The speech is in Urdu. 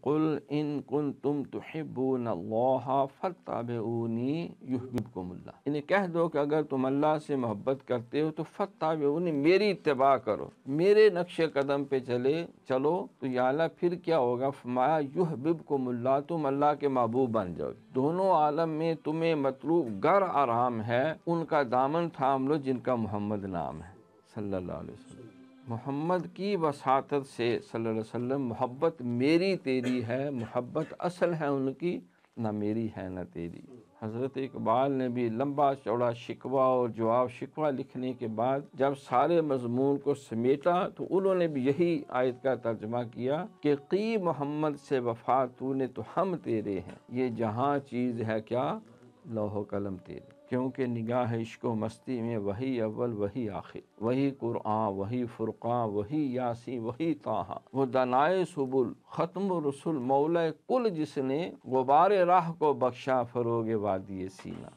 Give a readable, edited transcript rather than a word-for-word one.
قل ان کنتم تحبون اللہ فاتبعونی یحببکم اللہ، انہیں کہہ دو کہ اگر تم اللہ سے محبت کرتے ہو تو فاتبعونی، میری اتباع کرو، میرے نقش قدم پہ چلو تو یا اللہ پھر کیا ہوگا؟ فرمایا یحببکم اللہ، تم اللہ کے محبوب بن جاؤ گے۔ دونوں عالم میں تمہیں مطلوب گر آرام ہے ان کا دامن تھام لو جن کا محمد نام ہے صلی اللہ علیہ وسلم۔ محمد کی وساطت سے صلی اللہ علیہ وسلم محبت میری تیری ہے، محبت اصل ہے ان کی، نہ میری ہے نہ تیری۔ حضرت اقبال نے بھی لمبا چوڑا شکوہ اور جواب شکوہ لکھنے کے بعد جب سارے مضمون کو سمیٹا تو انہوں نے بھی یہی آیت کا ترجمہ کیا کہ قی محمد سے وفا تو نے تو ہم تیرے ہیں، یہ جہاں چیز ہے کیا لوح و قلم تیرے، کیونکہ نگاہ عشق و مستی میں وہی اول وہی آخر، وہی قرآن وہی فرقان وہی یاسین وہی طٰہٰ، وہ دنائے سبل ختم رسول مولا کل جس نے غبار راہ کو بخشا فروغ وادی سینا۔